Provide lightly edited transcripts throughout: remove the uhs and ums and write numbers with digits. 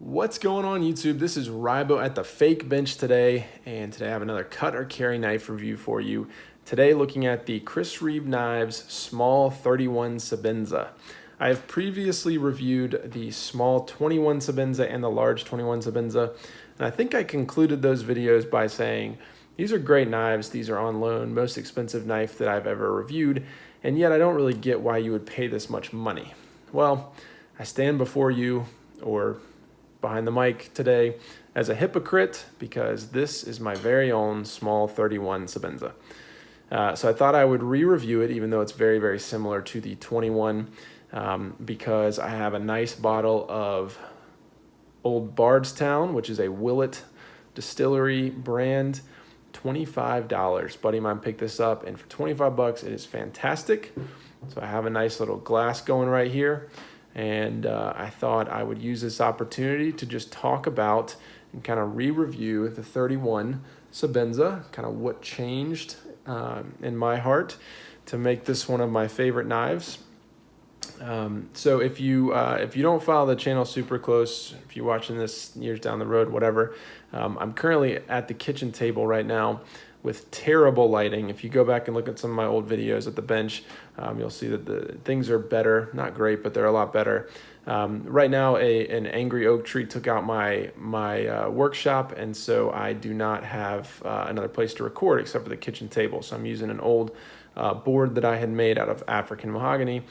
What's going on YouTube? This is Rybo at the Fake Bench today, and today I have another cut or carry knife review for you. Today looking at the Chris Reeve Knives Small 31 Sebenza. I have previously reviewed the small 21 Sebenza and the large 21 Sebenza, and I think I concluded those videos by saying these are great knives, these are on loan, most expensive knife that I've ever reviewed, and yet I don't really get why you would pay this much money. Well, I stand before you, or behind the mic today, as a hypocrite because this is my very own small 31 Sebenza. So I thought I would re-review it, even though it's very, very similar to the 21, because I have a nice bottle of Old Bardstown, which is a Willet Distillery brand, $25. Buddy of mine picked this up, and for 25 bucks, it is fantastic. So I have a nice little glass going right here. And I thought I would use this opportunity to just talk about and kind of re-review the 31 Sebenza, kind of what changed in my heart to make this one of my favorite knives. So if you don't follow the channel super close, if you're watching this years down the road, whatever, I'm currently at the kitchen table right now with terrible lighting. If you go back and look at some of my old videos at the bench, you'll see that the things are better, not great, but they're a lot better. Right now, an angry oak tree took out my workshop, and so I do not have another place to record except for the kitchen table. So I'm using an old board that I had made out of African mahogany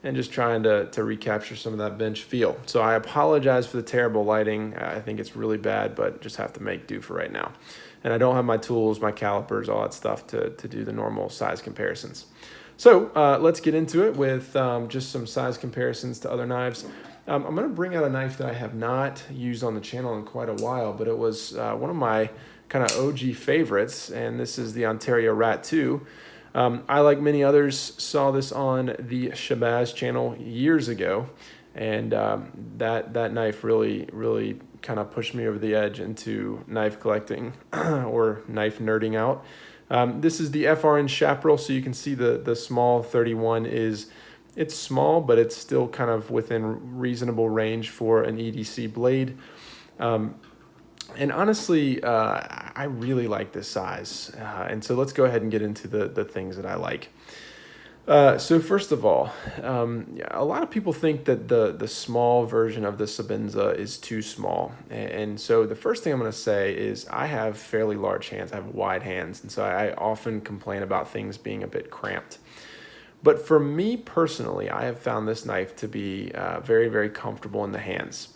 and just trying to recapture some of that bench feel. So I apologize for the terrible lighting. I think it's really bad, but just have to make do for right now. And I don't have my tools, my calipers, all that stuff to do the normal size comparisons. So let's get into it with just some size comparisons to other knives. I'm going to bring out a knife that I have not used on the channel in quite a while, but it was one of my kind of OG favorites, and this is the Ontario Rat 2. I, like many others, saw this on the Shabazz channel years ago, and that knife really kind of pushed me over the edge into knife collecting or knife nerding out. This is the FRN Chaparral, so you can see the small 31 it's small, but it's still kind of within reasonable range for an EDC blade. And honestly, I really like this size. And so let's go ahead and get into the things that I like. So first of all, a lot of people think that the small version of the Sebenza is too small. And so the first thing I'm going to say is I have fairly large hands. I have wide hands. And so I often complain about things being a bit cramped. But for me personally, I have found this knife to be very, very comfortable in the hands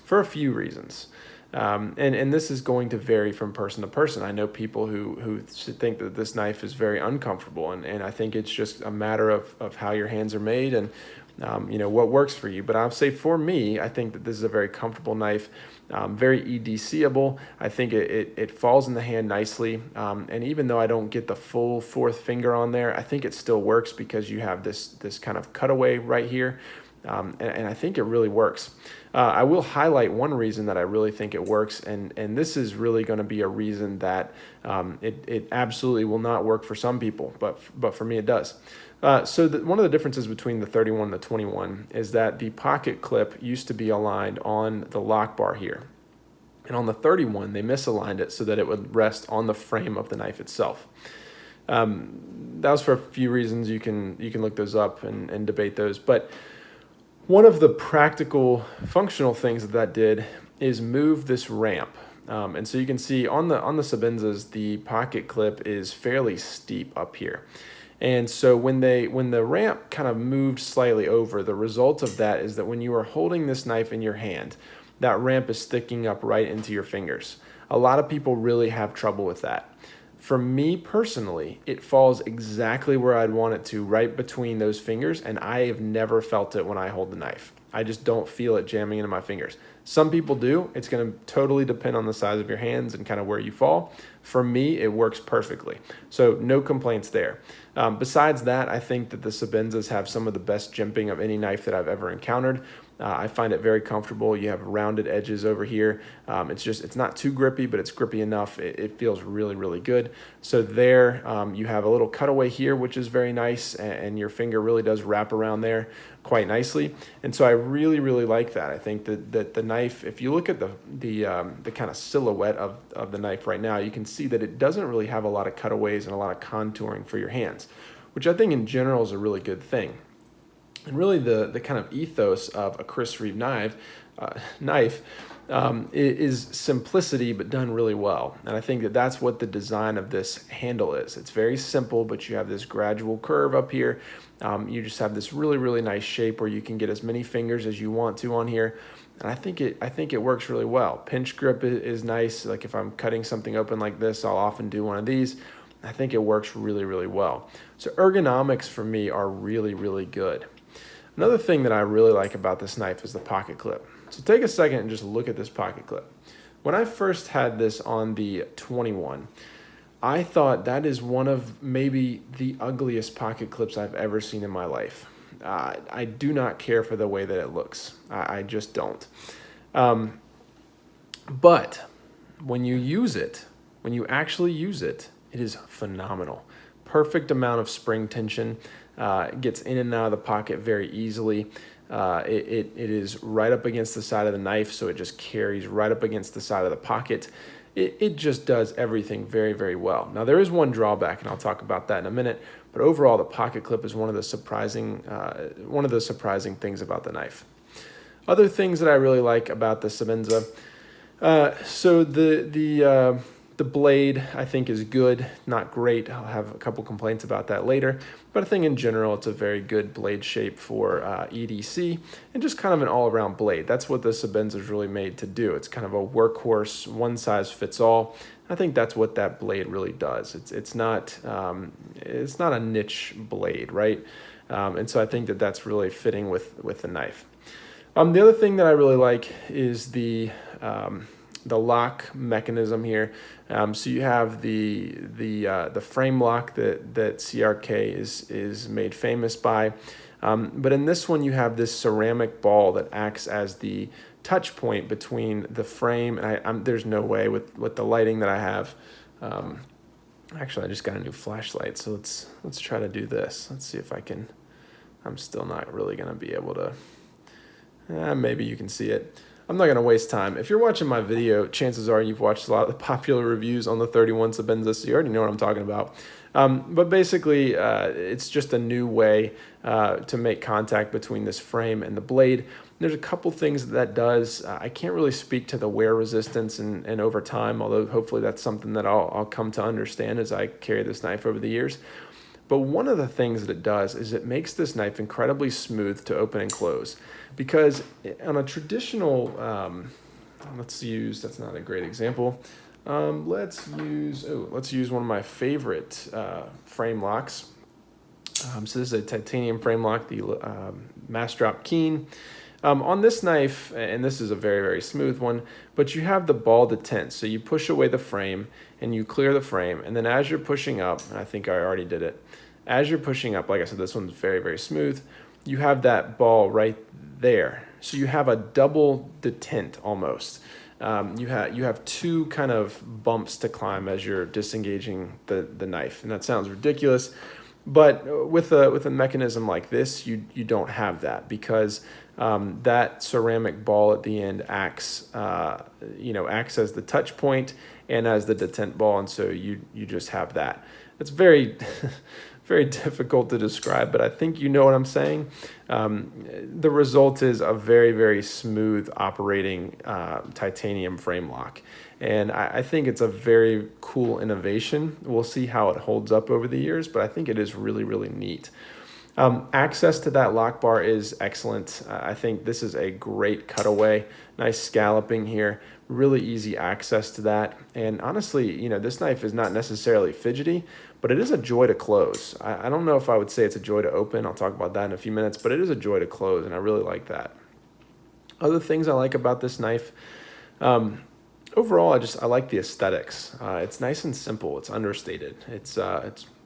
for a few reasons. And this is going to vary from person to person. I know people who think that this knife is very uncomfortable, and I think it's just a matter of how your hands are made and what works for you. But I'll say for me, I think that this is a very comfortable knife, very EDC-able. I think it falls in the hand nicely, and even though I don't get the full fourth finger on there, I think it still works because you have this kind of cutaway right here. And I think it really works. I will highlight one reason that I really think it works, and this is really going to be a reason that it absolutely will not work for some people, but for me it does. So one of the differences between the 31 and the 21 is that the pocket clip used to be aligned on the lock bar here. And on the 31, they misaligned it so that it would rest on the frame of the knife itself. That was for a few reasons. You can look those up and debate those, but one of the practical functional things that did is move this ramp. And so you can see on the Sebenzas, the pocket clip is fairly steep up here. And so when the ramp kind of moved slightly over, the result of that is that when you are holding this knife in your hand, that ramp is sticking up right into your fingers. A lot of people really have trouble with that. For me personally, it falls exactly where I'd want it to, right between those fingers, and I have never felt it when I hold the knife. I just don't feel it jamming into my fingers. Some people do. It's going to totally depend on the size of your hands and kind of where you fall. For me, it works perfectly. So no complaints there. Besides that, I think that the Sebenzas have some of the best jimping of any knife that I've ever encountered. I find it very comfortable. You have rounded edges over here. It's not too grippy, but it's grippy enough. It feels really, really good. So there you have a little cutaway here, which is very nice, and your finger really does wrap around there quite nicely. And so I really, really like that. I think that the knife, if you look at the kind of silhouette of the knife right now, you can see that it doesn't really have a lot of cutaways and a lot of contouring for your hands, which I think in general is a really good thing. And really the kind of ethos of a Chris Reeve knife is simplicity, but done really well. And I think that that's what the design of this handle is. It's very simple, but you have this gradual curve up here. You just have this really, really nice shape where you can get as many fingers as you want to on here. And I think it works really well. Pinch grip is nice. Like if I'm cutting something open like this, I'll often do one of these. I think it works really, really well. So ergonomics for me are really, really good. Another thing that I really like about this knife is the pocket clip. So take a second and just look at this pocket clip. When I first had this on the 21, I thought that is one of maybe the ugliest pocket clips I've ever seen in my life. I do not care for the way that it looks. I just don't. But when you use it, when you actually use it, it is phenomenal. Perfect amount of spring tension. It gets in and out of the pocket very easily. It is right up against the side of the knife, so it just carries right up against the side of the pocket. It just does everything very, very well. Now there is one drawback, and I'll talk about that in a minute. But overall, the pocket clip is one of the surprising things about the knife. Other things that I really like about the Sebenza. So the blade, I think, is good, not great. I'll have a couple complaints about that later. But I think in general, it's a very good blade shape for EDC and just kind of an all-around blade. That's what the Sebenza is really made to do. It's kind of a workhorse, one size fits all. I think that's what that blade really does. It's not a niche blade, right? And so I think that that's really fitting with the knife. The other thing that I really like is the lock mechanism here. So you have the frame lock that CRK is made famous by. But in this one, you have this ceramic ball that acts as the touch point between the frame. And there's no way with the lighting that I have. Actually, I just got a new flashlight, so let's try to do this. Let's see if I can. I'm still not really going to be able to. Maybe you can see it. I'm not going to waste time. If you're watching my video, chances are you've watched a lot of the popular reviews on the 31 Sebenza, so you already know what I'm talking about. But basically, it's just a new way to make contact between this frame and the blade. There's a couple things that does. I can't really speak to the wear resistance and over time, although hopefully that's something that I'll come to understand as I carry this knife over the years. But one of the things that it does is it makes this knife incredibly smooth to open and close. Because on a traditional, that's not a great example. Let's use one of my favorite frame locks. So this is a titanium frame lock, the Massdrop Keen. On this knife, and this is a very, very smooth one, but you have the ball detent. So you push away the frame and you clear the frame. And then as you're pushing up, and I think I already did it, as you're pushing up, like I said, this one's very, very smooth, you have that ball right there. So you have a double detent almost. You have two kind of bumps to climb as you're disengaging the knife. And that sounds ridiculous. But with a mechanism like this, you don't have that because that ceramic ball at the end acts as the touch point and as the detent ball, and so you just have that. It's very very difficult to describe, but I think you know what I'm saying. The result is a very, very smooth operating titanium frame lock. And I think it's a very cool innovation. We'll see how it holds up over the years, but I think it is really, really neat. Access to that lock bar is excellent. I think this is a great cutaway. Nice scalloping here. Really easy access to that. And honestly, this knife is not necessarily fidgety, but it is a joy to close. I don't know if I would say it's a joy to open. I'll talk about that in a few minutes, but it is a joy to close, and I really like that. Other things I like about this knife, overall, I like the aesthetics. It's nice and simple. It's understated. It's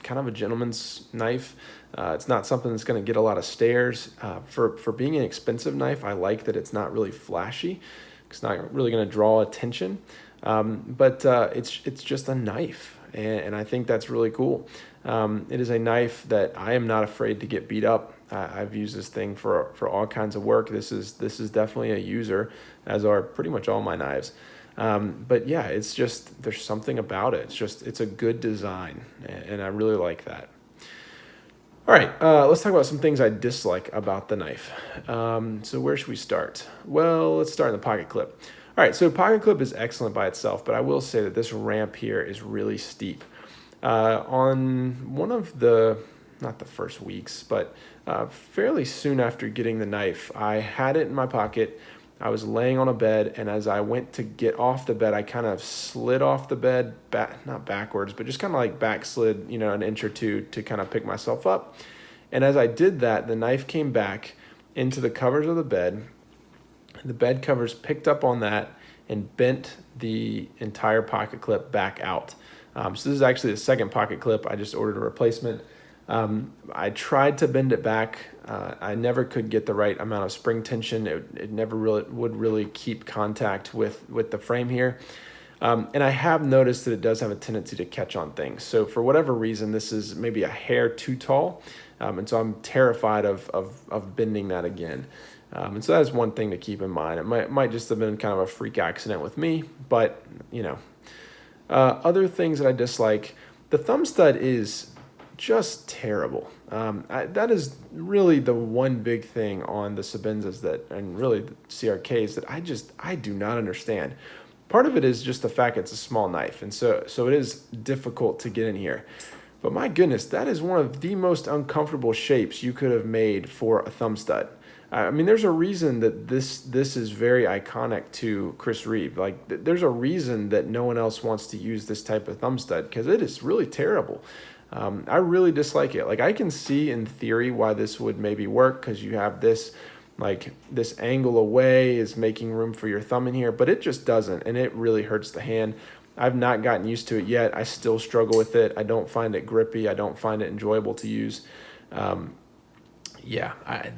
kind of a gentleman's knife. It's not something that's going to get a lot of stares. For being an expensive knife, I like that it's not really flashy. It's not really going to draw attention, but it's just a knife, and I think that's really cool. It is a knife that I am not afraid to get beat up. I've used this thing for all kinds of work. This is definitely a user, as are pretty much all my knives. But yeah, it's just, there's something about it. It's a good design, and I really like that. All right, let's talk about some things I dislike about the knife. So where should we start? Well, let's start in the pocket clip. All right, so pocket clip is excellent by itself, but I will say that this ramp here is really steep. On one of the, not the first weeks, but fairly soon after getting the knife, I had it in my pocket. I was laying on a bed, and as I went to get off the bed, I kind of slid off the bed, not backwards, but just kind of like backslid, an inch or two to kind of pick myself up. And as I did that, the knife came back into the covers of the bed. The bed covers picked up on that and bent the entire pocket clip back out. So this is actually the second pocket clip. I just ordered a replacement. I tried to bend it back. I never could get the right amount of spring tension. It never would really keep contact with the frame here. And I have noticed that it does have a tendency to catch on things. So for whatever reason, this is maybe a hair too tall. And so I'm terrified of bending that again. And so that's one thing to keep in mind. It might just have been kind of a freak accident with me, but other things that I dislike, the thumb stud is just terrible. That is really the one big thing on the Sebenzas and really the CRKs that I do not understand. Part of it is just the fact it's a small knife, and so it is difficult to get in here. But my goodness, that is one of the most uncomfortable shapes you could have made for a thumb stud. I mean, there's a reason that this is very iconic to Chris Reeve. Like, there's a reason that no one else wants to use this type of thumb stud, because it is really terrible. I really dislike it. Like, I can see in theory why this would maybe work, because you have this angle away is making room for your thumb in here, but it just doesn't, and it really hurts the hand. I've not gotten used to it yet. I still struggle with it. I don't find it grippy. I don't find it enjoyable to use. The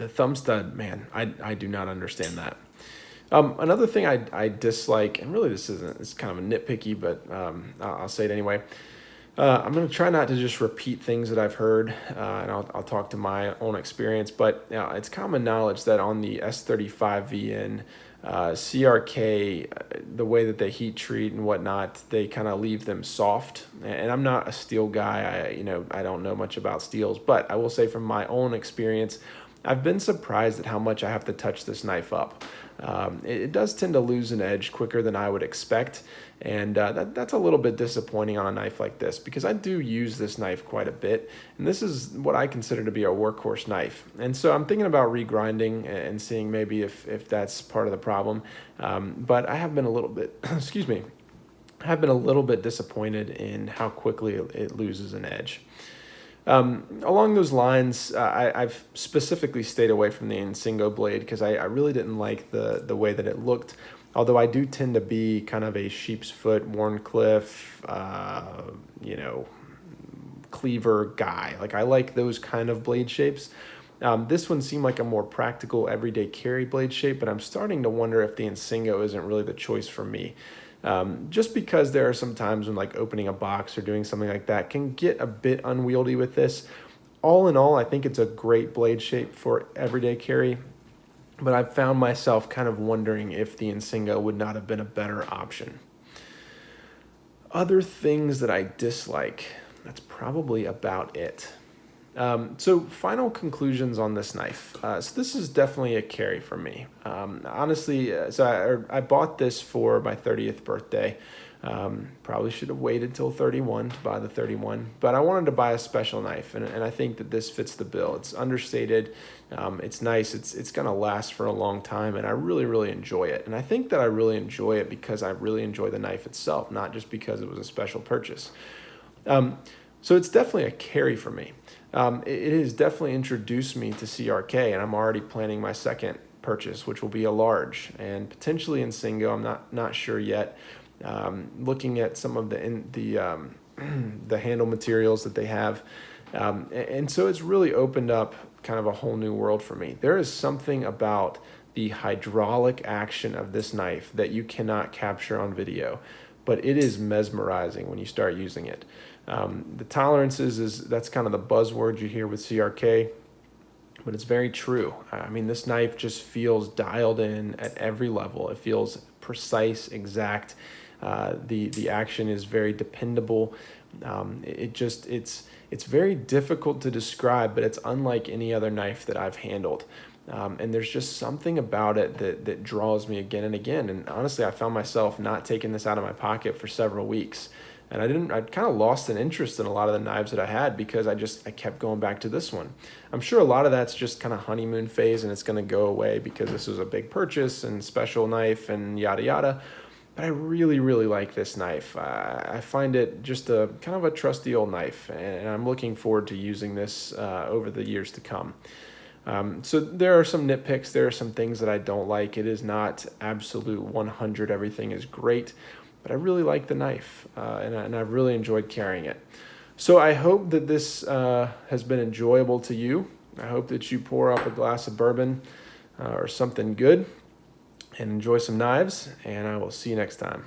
thumb stud, man, I do not understand that. Another thing I dislike, and really it's kind of a nitpicky, but I'll say it anyway. I'm going to try not to just repeat things that I've heard, and I'll talk to my own experience, but it's common knowledge that on the S35VN, CRK, the way that they heat treat and whatnot, they kind of leave them soft. And I'm not a steel guy. I don't know much about steels, but I will say from my own experience, I've been surprised at how much I have to touch this knife up. It does tend to lose an edge quicker than I would expect, and that's a little bit disappointing on a knife like this, because I do use this knife quite a bit, and this is what I consider to be a workhorse knife. And so I'm thinking about regrinding and seeing maybe if that's part of the problem, but I have been a little bit, excuse me, I have been a little bit disappointed in how quickly it loses an edge. Along those lines, I've specifically stayed away from the Insingo blade because I really didn't like the way that it looked. Although I do tend to be kind of a sheep's foot, Wharncliffe, cleaver guy. Like, I like those kind of blade shapes. This one seemed like a more practical everyday carry blade shape, but I'm starting to wonder if the Insingo isn't really the choice for me. Just because there are some times when, like, opening a box or doing something like that can get a bit unwieldy with this. All in all, I think it's a great blade shape for everyday carry, but I've found myself kind of wondering if the Insingo would not have been a better option. Other things that I dislike, that's probably about it. So final conclusions on this knife. So this is definitely a carry for me. Honestly, I bought this for my 30th birthday. Probably should have waited till 31 to buy the 31, but I wanted to buy a special knife, and I think that this fits the bill. It's understated. It's nice. It's going to last for a long time, and I really, really enjoy it. And I think that I really enjoy it because I really enjoy the knife itself, not just because it was a special purchase. So it's definitely a carry for me. It has definitely introduced me to CRK, and I'm already planning my second purchase, which will be a large, and potentially Insingo. I'm not sure yet. Looking at some of the the handle materials that they have. And so it's really opened up kind of a whole new world for me. There is something about the hydraulic action of this knife that you cannot capture on video, but it is mesmerizing when you start using it. The tolerances that's kind of the buzzword you hear with CRK, but it's very true. I mean, this knife just feels dialed in at every level. It feels precise, exact. The action is very dependable. It's very difficult to describe, but it's unlike any other knife that I've handled. And there's just something about it that draws me again and again. And honestly, I found myself not taking this out of my pocket for several weeks. And I kind of lost an interest in a lot of the knives that I had because I kept going back to this one. I'm sure a lot of that's just kind of honeymoon phase and it's going to go away because this was a big purchase and special knife and yada yada. But I really, really like this knife. I find it just a kind of a trusty old knife, and I'm looking forward to using this over the years to come. So there are some nitpicks. There are some things that I don't like. It is not absolute 100. Everything is great, but I really like the knife, and I've really enjoyed carrying it. So I hope that this has been enjoyable to you. I hope that you pour up a glass of bourbon or something good and enjoy some knives, and I will see you next time.